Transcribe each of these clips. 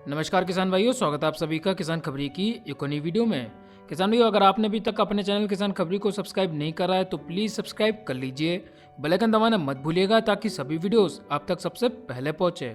नमस्कार किसान भाइयों, स्वागत है आप सभी का किसान खबरी की एक और नई वीडियो में। किसान भाइयों, अगर आपने अभी तक अपने चैनल किसान खबरी को सब्सक्राइब नहीं करा है तो प्लीज़ सब्सक्राइब कर लीजिए। बेल आइकन दबाना मत भूलिएगा ताकि सभी वीडियोस आप तक सबसे पहले पहुंचे।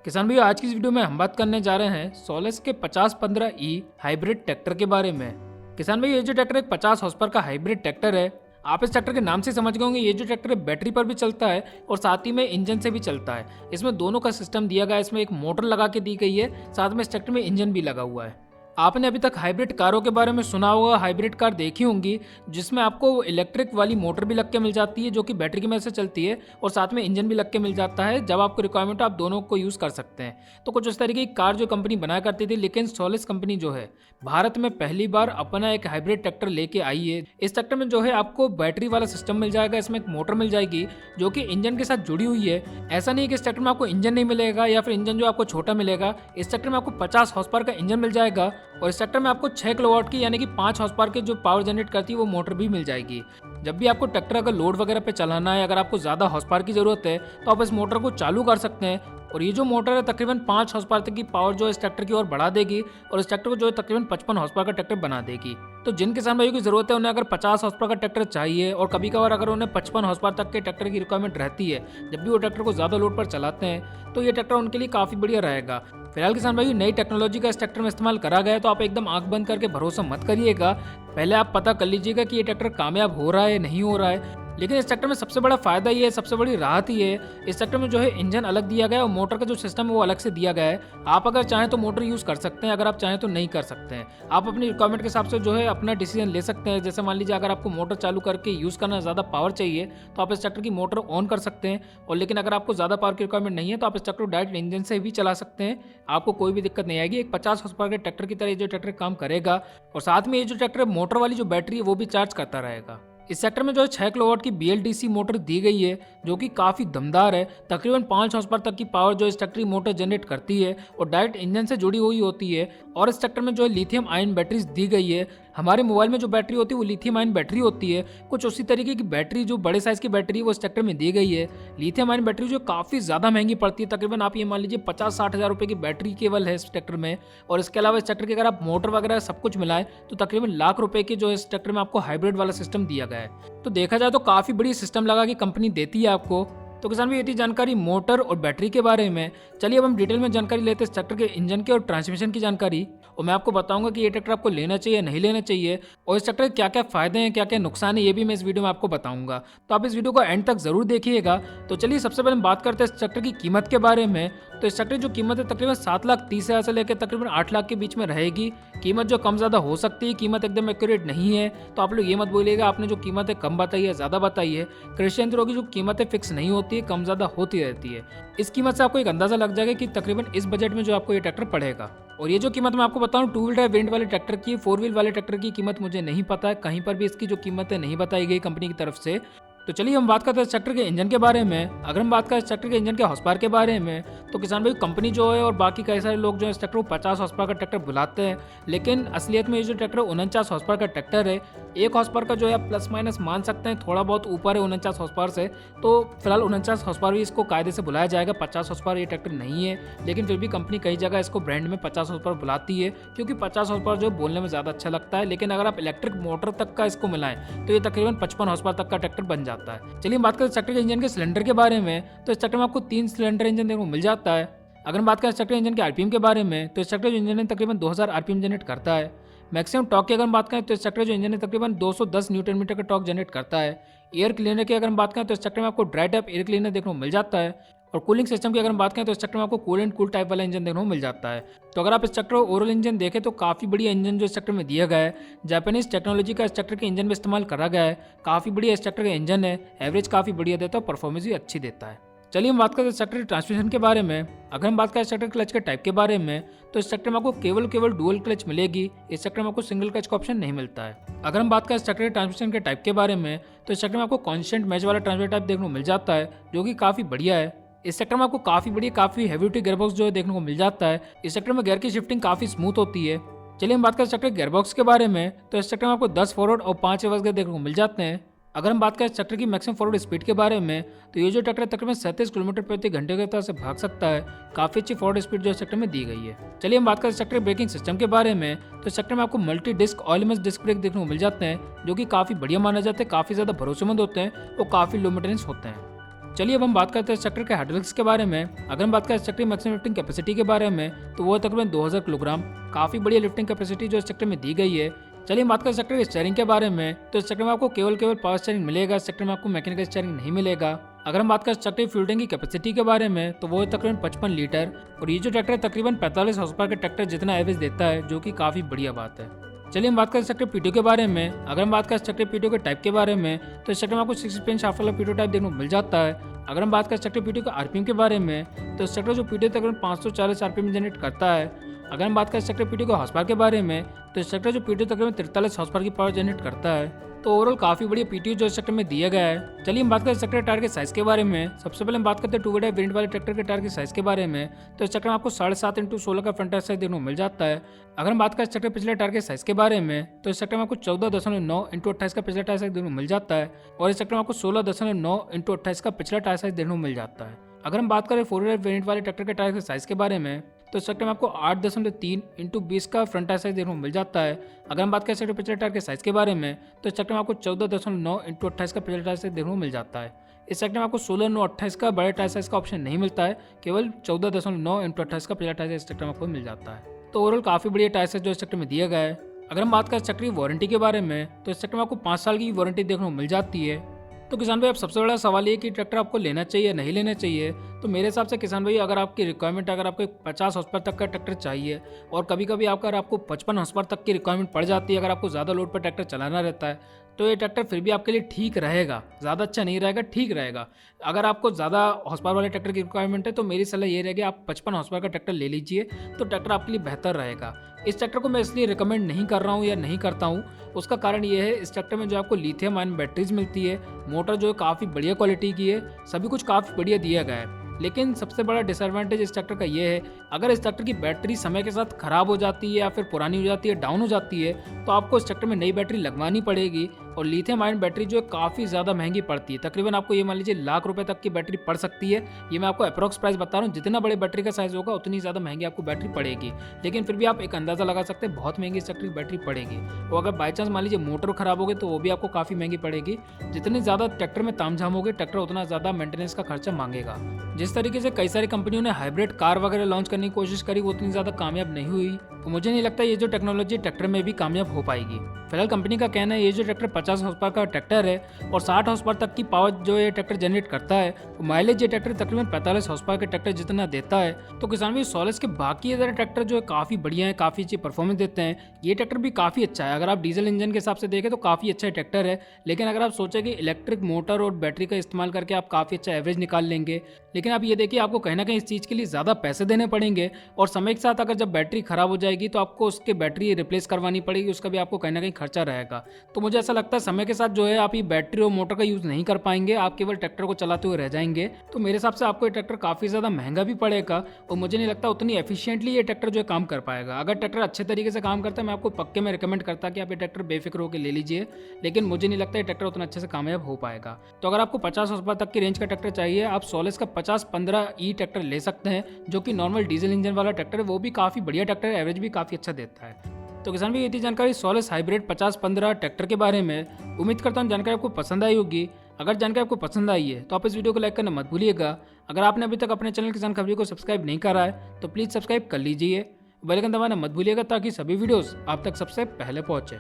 किसान भाइयों, आज की इस वीडियो में हम बात करने जा रहे हैं सोलेस के 5015E हाइब्रिड ट्रैक्टर के बारे में। किसान भाई, ये जो ट्रैक्टर एक 50 हॉर्स पावर का हाइब्रिड ट्रैक्टर है। आप इस ट्रैक्टर के नाम से समझ गए होंगे, ये जो ट्रैक्टर बैटरी पर भी चलता है और साथ ही में इंजन से भी चलता है। इसमें दोनों का सिस्टम दिया गया है। इसमें एक मोटर लगा के दी गई है, साथ में इस ट्रैक्टर में इंजन भी लगा हुआ है। आपने अभी तक हाइब्रिड कारों के बारे में सुना होगा, हाइब्रिड कार देखी होंगी जिसमें आपको इलेक्ट्रिक वाली मोटर भी लग के मिल जाती है जो कि बैटरी की मदद से चलती है, और साथ में इंजन भी लग के मिल जाता है। जब आपको रिक्वायरमेंट हो आप दोनों को यूज़ कर सकते हैं। तो कुछ इस तरीके की कार जो कंपनी बनाया करती थी, लेकिन सोलिस कंपनी जो है भारत में पहली बार अपना एक हाइब्रिड ट्रैक्टर लेके आई है। इस ट्रैक्टर में जो है आपको बैटरी वाला सिस्टम मिल जाएगा। इसमें एक मोटर मिल जाएगी जो कि इंजन के साथ जुड़ी हुई है। ऐसा नहीं है कि इस ट्रैक्टर में आपको इंजन नहीं मिलेगा या फिर इंजन जो आपको छोटा मिलेगा। इस ट्रैक्टर में आपको 50 हॉर्स पावर का इंजन मिल जाएगा और इस ट्रैक्टर में आपको 6 किलोवाट की यानी कि 5 हॉर्स पावर की जो पावर जनरेट करती है वो मोटर भी मिल जाएगी। जब भी आपको ट्रैक्टर अगर लोड वगैरह पे चलाना है, अगर आपको ज़्यादा हॉर्स पावर की ज़रूरत है तो आप इस मोटर को चालू कर सकते हैं। और ये जो मोटर है तकरीबन 5 हॉर्स पावर तक की पावर जो इस ट्रैक्टर की ओर बढ़ा देगी और इस ट्रैक्टर को जो है तकरीबन 55 हॉर्स पावर का ट्रैक्टर बना देगी। तो जिन किसान भाइयों की ज़रूरत है, उन्हें अगर 50 हॉर्स पावर का ट्रैक्टर चाहिए और कभी कभार अगर उन्हें 55 हॉर्स पावर तक के ट्रैक्टर की रिक्वायरमेंट रहती है, जब भी वो ट्रैक्टर को ज़्यादा लोड पर चलाते हैं, तो ये ट्रैक्टर उनके लिए काफ़ी बढ़िया रहेगा। फिलहाल किसान भाई, नई टेक्नोलॉजी का इस ट्रैक्टर में इस्तेमाल करा गया है, तो आप एकदम आंख बंद करके भरोसा मत करिएगा। पहले आप पता कर लीजिएगा कि ये ट्रैक्टर कामयाब हो रहा है नहीं हो रहा है। लेकिन इस ट्रैक्टर में सबसे बड़ा फायदा ये है, सबसे बड़ी राहत ये है, इस ट्रैक्टर में जो है इंजन अलग दिया गया है और मोटर का जो सिस्टम है वो अलग से दिया गया है। आप अगर चाहें तो मोटर यूज़ कर सकते हैं, अगर आप चाहें तो नहीं कर सकते हैं। आप अपनी रिक्वायरमेंट के हिसाब से जो है अपना डिसीजन ले सकते हैं। जैसे मान लीजिए अगर आपको मोटर चालू करके यूज़ करना ज़्यादा पावर चाहिए तो आप इस ट्रैक्टर की मोटर ऑन कर सकते हैं, और लेकिन अगर आपको ज़्यादा पावर की रिक्वायरमेंट नहीं है तो आप इस ट्रैक्टर को डायरेक्ट इंजन से भी चला सकते हैं। आपको कोई भी दिक्कत नहीं आएगी। एक 50 हॉर्स पावर के ट्रैक्टर की तरह ये जो ट्रैक्टर काम करेगा, और साथ में ये जो ट्रैक्टर मोटर वाली जो बैटरी है वो भी चार्ज करता रहेगा। इस सेक्टर में जो है 6 किलोवाट की BLDC मोटर दी गई है जो कि काफ़ी दमदार है। तकरीबन 5 हॉर्स पावर तक की पावर जो इस ट्रैक्टर की मोटर जनरेट करती है और डायरेक्ट इंजन से जुड़ी हुई होती है। और इस ट्रैक्टर में जो है लिथियम आयन बैटरीज दी गई है। हमारे मोबाइल में जो बैटरी होती है वो लिथियम आयन बैटरी होती है। कुछ उसी तरीके की बैटरी जो बड़े साइज़ की बैटरी है वो इस ट्रैक्टर में दी गई है। लिथियम आयन बैटरी जो काफ़ी ज़्यादा महंगी पड़ती है, तकरीबन आप ये मान लीजिए 50-60 हज़ार रुपये की बैटरी केवल है इस ट्रैक्टर में। और इसके अलावा इस ट्रैक्टर के अगर आप मोटर वगैरह सब कुछ मिलाएं तो तकरीबन लाख रुपए की जो इस ट्रैक्टर में आपको हाइब्रिड वाला सिस्टम दिया गया है। तो देखा जाए तो काफ़ी बड़ी सिस्टम लगा के कंपनी देती है आपको। तो किसान भी ये थी जानकारी मोटर और बैटरी के बारे में। चलिए अब हम डिटेल में जानकारी लेते हैं इस ट्रैक्टर के इंजन के और ट्रांसमिशन की जानकारी, और मैं आपको बताऊंगा कि ये ट्रैक्टर आपको लेना चाहिए नहीं लेना चाहिए, और इस ट्रैक्टर के क्या क्या फायदे हैं क्या क्या नुकसान है ये भी मैं इस वीडियो में आपको बताऊंगा। तो आप इस वीडियो को एंड तक जरूर देखिएगा। तो चलिए सबसे पहले हम बात करते हैं इस ट्रैक्टर की कीमत के बारे में। तो इस ट्रैक्टर की जो कीमत है तकरीबन 7,30,000 से लेकर तकरीबन 8 लाख के बीच में रहेगी। कीमत जो कम ज़्यादा हो सकती है, कीमत एकदम एक्यूरेट नहीं है। तो आप लोग ये मत बोलिएगा आपने जो कीमत है कम बताई है ज़्यादा बताई है। कृषि यंत्रों की जो कीमत है फिक्स नहीं होती है, कम ज़्यादा होती रहती है। इस कीमत से आपको एक अंदाज़ा लग जाएगा कि तकरीबन इस बजट में जो आपको ये ट्रैक्टर पड़ेगा। और ये जो कीमत मैं आपको बताऊं 2 व्हील ड्राइव वेरिएंट वाले ट्रैक्टर की, 4 व्हील वाले ट्रैक्टर की कीमत मुझे नहीं पता है, कहीं पर भी इसकी जो कीमत है नहीं बताई गई कंपनी की तरफ से। तो चलिए हम बात करते हैं इस ट्रैक्टर के इंजन के बारे में। अगर हम बात करें इस ट्रैक्टर के इंजन के हॉर्स पावर के बारे में, तो किसान भाई कंपनी जो है और बाकी कई सारे लोग जो है इस ट्रैक्टर को 50 हॉर्स पावर का ट्रैक्टर बुलाते हैं, लेकिन असलियत में ये जो ट्रैक्टर 49 हॉर्स पावर का ट्रैक्टर है। 1 हॉर्स पावर का जो है प्लस माइनस मान सकते हैं, थोड़ा बहुत ऊपर है 49 हॉर्स पावर से। तो फिलहाल 49 हॉर्स पावर भी इसको कायदे से बुलाया जाएगा। 50 हॉर्स पावर ये ट्रैक्टर नहीं है, लेकिन फिर भी कंपनी कई जगह इसको ब्रांड में 50 हॉर्स पावर बुलाती है, क्योंकि 50 हॉर्स पावर जो बोलने में ज़्यादा अच्छा लगता है। लेकिन अगर आप इलेक्ट्रिक मोटर तक का इसको मिलाएं तो ये तकरीबन 55 हॉर्स पावर तक का ट्रैक्टर बन जाता है। चलिए बात करें इस ट्रैक्टर के इंजन के सिलेंडर के बारे में। तो इस ट्रैक्टर में आपको 3 सिलेंडर इंजन देखने को मिल जाता है। अगर हम बात करें इस ट्रैक्टर इंजन के आरपीएम के बारे में, तो इस ट्रैक्टर जो इंजन है तकरीबन 2000 आरपीएम जनरेट करता है। मैक्सिमम टॉर्क की अगर हम बात करें तो इस ट्रैक्टर जो इंजन है तकरीबन 210 न्यूटन मीटर का टॉर्क जनरेट करता है। एयर क्लीनर की अगर हम बात करें तो इस ट्रैक्टर में आपको ड्राई टाइप एयर क्लीनर देखने को मिल जाता है। और कूलिंग सिस्टम की अगर हम बात करें तो इस ट्रैक्टर में आपको कूल एंड कूल टाइप वाला इंजन देखने को मिल जाता है। तो अगर आप इस ट्रैक्टर ओवरऑल इंजन देखें तो काफ़ी बढ़िया इंजन जो इस ट्रैक्टर में दिया गया है। जापानीज टेक्नोलॉजी का इस ट्रैक्टर के इंजन में इस्तेमाल करा गया है। काफ़ी बढ़िया इस ट्रैक्टर का इंजन है, एवरेज काफ़ी बढ़िया देता है, परफॉर्मेंस भी अच्छी देता है। चलिए हम बात करते हैं इस ट्रैक्टर के ट्रांसमिशन के बारे में। अगर हम बात करें इस ट्रैक्टर क्लच के टाइप के बारे में, तो इस ट्रैक्टर में आपको केवल डुअल क्लच मिलेगी। इस ट्रैक्टर में आपको सिंगल क्लच का ऑप्शन नहीं मिलता है। अगर हम बात करें इस ट्रैक्टर के ट्रांसमिशन के टाइप के बारे में, तो इस ट्रैक्टर में आपको कॉन्स्टेंट मैच वाला ट्रांसमिशन टाइप देखने को मिल जाता है, जो कि काफ़ी बढ़िया है। इस सेक्टर में आपको काफ़ी बढ़िया काफ़ी हैवी ड्यूटी गियरबॉक्स जो है देखने को मिल जाता है। इस सेक्टर में गियर की शिफ्टिंग काफ़ी स्मूथ होती है। चलिए हम बात करें इस ट्रैक्टर गियरबॉक्स के बारे में। तो इस ट्रैक्टर में आपको 10 फॉरवर्ड और 5 रिवर्स गियर देखने को मिल जाते हैं। अगर हम बात करें इस ट्रैक्टर की मैक्सिमम फॉरवर्ड स्पीड के बारे में, तो ये जो ट्रैक्टर तकरीबन 37 किलोमीटर प्रति घंटे की रफ्तार से भाग सकता है। काफी अच्छी फॉरवर्ड स्पीड जो इस ट्रैक्टर में दी गई है। चलिए हम बात करें इस ट्रैक्टर ब्रेकिंग सिस्टम के बारे में, तो इस ट्रैक्टर में आपको multi disc oil mix disc brake देखने को मिल जाते हैं, जो कि काफी बढ़िया माने जाते हैं, काफी ज्यादा भरोसेमंद होते हैं और काफी लो मेंटेनेंस होते हैं। चलिए अब हम बात करते हैं इस ट्रैक्टर के हाइड्रोलिक्स के बारे में। अगर हम बात करें इस ट्रैक्टर की मैक्सिमम लिफ्टिंग कैपेसिटी के बारे में, तो वो है तकरीबन 2000 किलोग्राम। काफी बढ़िया लिफ्टिंग कैपेसिटी जो इस ट्रैक्टर में दी गई है। चलिए हम बात करें इस ट्रैक्टर के स्टीयरिंग के बारे में, तो इस ट्रैक्टर में आपको केवल पावर स्टीयरिंग मिलेगा। इस ट्रैक्टर में आपको मैकेनिकल स्टीयरिंग नहीं मिलेगा। अगर हम बात करें इस ट्रैक्टर की फ्यूल टैंक की कैपेसिटी के बारे में, तो वो है तकरीबन 55 लीटर और ये जो ट्रैक्टर है तकरीबन 45 हॉर्स पावर के ट्रैक्टर जितना एवरेज देता है, जो कि काफी बढ़िया बात है। चलिए हम बात करें इस ट्रैक्टर पीटीओ के बारे में। अगर हम बात करें इस ट्रैक्टर पीटीओ के टाइप के बारे में, तो इस ट्रैक्टर में आपको 6 स्पिन शाफ्ट वाला पीटीओ टाइप देखने को मिल जाता है। अगर हम बात करें इस ट्रैक्टर पीटीओ के आरपीएम के बारे में, तो इस ट्रैक्टर जो पीटीओ तकरीबन 540 आरपीएम जनरेट करता है। अगर हम बात करें इस ट्रैक्टर पीटीओ के हॉर्स पावर के बारे में, तो इस ट्रैक्टर जो पीटीओ तकरीबन 43 हॉर्स पावर की पावर जनरेट करता है। तो ओवरऑल काफी बढ़िया पीटीओ जो इस ट्रैक्टर में दिया गया है। चलिए हम बात करें इस ट्रैक्टर टायर के साइज के बारे में। सबसे पहले हम बात करते हैं 2 वे वेरिएंट वाले ट्रैक्टर के टायर के साइज के बारे में। तो इस ट्रैक्टर में आपको 7.5 × 16 का फ्रंट टायर साइज देखने को मिल जाता है। अगर हम बात करें इस ट्रैक्टर पिछले टायर के साइज के बारे में, तो इस ट्रैक्टर में आपको 14.9 × 28 का पिछला टायर साइज देखने को मिल जाता है और इस ट्रैक्टर में आपको 16.9 × 28 का पिछला टायर साइज देखने को मिल जाता है। अगर हम बात करें 4 वे वेरिएंट वाले ट्रैक्टर के टायर के साइज के बारे में, तो इस ट्रैक्टर में आपको 8.3 × 20 का फ्रंट टायर साइज देखने को मिल जाता है। अगर हम बात करें ट्रैक्टर पिछले टायर के साइज के बारे में, तो इस ट्रैक्टर में आपको 14.9 × 28 का पिछला टायर साइज देखने को मिल जाता है। इस ट्रैक्टर में आपको 16.9/28 का बड़े टायर साइज का ऑप्शन नहीं मिलता है, केवल 14.9 × 28 का पिछला टायर साइज इस ट्रैक्टर में आपको मिल जाता है। तो ओवरऑल काफी बढ़िया टायर साइज जो इस ट्रैक्टर में दिया गया है। अगर हम बात करें ट्रैक्टर की वारंटी के बारे में, तो इस ट्रैक्टर में आपको 5 साल की वारंटी देखने को मिल जाती है। तो किसान भाई अब सबसे बड़ा सवाल ये कि ट्रैक्टर आपको लेना चाहिए या नहीं लेना चाहिए। तो मेरे हिसाब से किसान भाई अगर आपकी रिक्वायरमेंट अगर आपको 50 हॉर्स पावर तक का ट्रैक्टर चाहिए और कभी कभी आपको 55 हॉर्स पावर तक की रिक्वायरमेंट पड़ जाती है, अगर आपको ज़्यादा लोड पर ट्रैक्टर चलाना रहता है, तो ये ट्रैक्टर फिर भी आपके लिए ठीक रहेगा। ज़्यादा अच्छा नहीं रहेगा, ठीक रहेगा। अगर आपको ज़्यादा हॉर्स पावर वाले ट्रैक्टर की रिक्वायरमेंट है, तो मेरी सलाह ये रहेगी आप 55 हॉर्स पावर का ट्रैक्टर ले लीजिए, तो ट्रैक्टर आपके लिए बेहतर रहेगा। इस ट्रैक्टर को मैं इसलिए रिकमेंड नहीं कर रहा हूँ या नहीं करता हूँ, उसका कारण ये है इस ट्रैक्टर में जो आपको लिथियम आयन बैटरीज मिलती है, मोटर जो है काफ़ी बढ़िया क्वालिटी की है, सभी कुछ काफ़ी बढ़िया दिया गया है। लेकिन सबसे बड़ा डिसएडवांटेज इस ट्रैक्टर का ये है, अगर इस ट्रैक्टर की बैटरी समय के साथ खराब हो जाती है या फिर पुरानी हो जाती है, डाउन हो जाती है, तो आपको इस ट्रैक्टर में नई बैटरी लगवानी पड़ेगी। और लिथियम आयन बैटरी जो है काफ़ी ज़्यादा महंगी पड़ती है, तकरीबन आपको ये मान लीजिए लाख रुपए तक की बैटरी पड़ सकती है। ये मैं आपको अप्रॉक्स प्राइस बता रहा हूँ, जितना बड़े बैटरी का साइज होगा उतनी ज़्यादा महंगी आपको बैटरी पड़ेगी। लेकिन फिर भी आप एक अंदाज़ा लगा सकते हैं बहुत महंगी इस ट्रैक्टर की बैटरी पड़ेगी। और अगर बाई चांस मान लीजिए मोटर खराब हो गई तो वो भी आपको काफ़ी महंगी पड़ेगी। जितनी ज़्यादा ट्रैक्टर में तामझाम होगी, ट्रैक्टर उतना ज़्यादा मेंटेनेंस का खर्चा मांगेगा। जिस तरीके से कई सारी कंपनियों ने हाइब्रिड कार वगैरह लॉन्च करने की कोशिश करी, वो उतनी ज़्यादा कामयाब नहीं हुई। तो मुझे नहीं लगता ये जो टेक्नोलॉजी ट्रैक्टर में भी कामयाब हो पाएगी। फिलहाल कंपनी का कहना है ये जो ट्रैक्टर 50 हॉर्स पावर का ट्रैक्टर है और 60 हॉर्स पावर तक की पावर जो ये ट्रैक्टर जनरेट करता है, तो माइलेज ये ट्रैक्टर तकरीबन 45 हॉर्स पावर के ट्रैक्टर जितना देता है। तो किसान भाई सोलेस के बाकी अदर ट्रैक्टर जो है काफ़ी बढ़िया है, काफ़ी अच्छी परफॉर्मेंस देते हैं। ये ट्रैक्टर भी काफ़ी अच्छा है। अगर आप डीजल इंजन के हिसाब से देखें तो काफ़ी अच्छा ट्रैक्टर है, लेकिन अगर आप सोचें कि इलेक्ट्रिक मोटर और बैटरी का इस्तेमाल करके आप काफ़ी अच्छा एवरेज निकाल लेंगे, लेकिन आप ये देखिए आपको कहीं ना कहीं इस चीज़ के लिए ज़्यादा पैसे देने पड़ेंगे और समय के साथ अगर जब बैटरी खराब हो जाएगी तो आपको उसके बैटरी रिप्लेस करवानी पड़ेगी, उसका भी आपको कहीं ना कहीं खर्चा रहेगा। तो मुझे ऐसा लगता है समय के साथ जो है आप ये बैटरी और मोटर का यूज़ नहीं कर पाएंगे, आप केवल ट्रैक्टर को चलाते हुए रह जाएंगे। तो मेरे हिसाब से आपको ये ट्रैक्टर काफ़ी ज़्यादा महंगा भी पड़ेगा और मुझे नहीं लगता उतनी एफिशिएंटली ये ट्रैक्टर जो है काम कर पाएगा। अगर ट्रैक्टर अच्छे तरीके से काम करता है, मैं आपको पक्के में रिकमेंड करता कि आप ये ट्रैक्टर बेफिक्र होकर ले लीजिए, लेकिन मुझे नहीं लगता ये ट्रैक्टर उतना अच्छे से कामयाब हो पाएगा। तो अगर आपको 50 हॉर्स पावर तक की रेंज का ट्रैक्टर चाहिए, आप सोलेस का 5015E ट्रैक्टर ले सकते हैं, जो कि नॉर्मल डीजल इंजन वाला ट्रैक्टर है, वो भी काफ़ी बढ़िया ट्रैक्टर है, एवरेज भी काफ़ी अच्छा देता है। तो किसान भी ये थी जानकारी सोलेस हाइब्रिड 5015 ट्रैक्टर के बारे में। उम्मीद करता हूँ जानकारी आपको पसंद आई होगी। अगर जानकारी आपको पसंद आई है तो आप इस वीडियो को लाइक करना मत भूलिएगा। अगर आपने अभी तक अपने चैनल किसान खबरी को सब्सक्राइब नहीं करा है तो प्लीज़ सब्सक्राइब कर लीजिए, बेल आइकन दबाना मत भूलिएगा ताकि सभी वीडियोस आप तक सबसे पहले पहुंचे।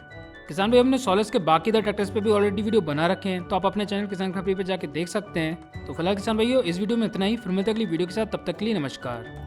किसान भाई हमने सोलेस के बाकी दर ट्रैक्टर्स पे भी ऑलरेडी वीडियो बना रखे हैं, तो आप अपने चैनल किसान खबरी पे जाके देख सकते हैं। तो फिलहाल किसान भाइयों इस वीडियो में इतना ही, फिर मिलते अगली वीडियो के साथ, तब तक के लिए नमस्कार।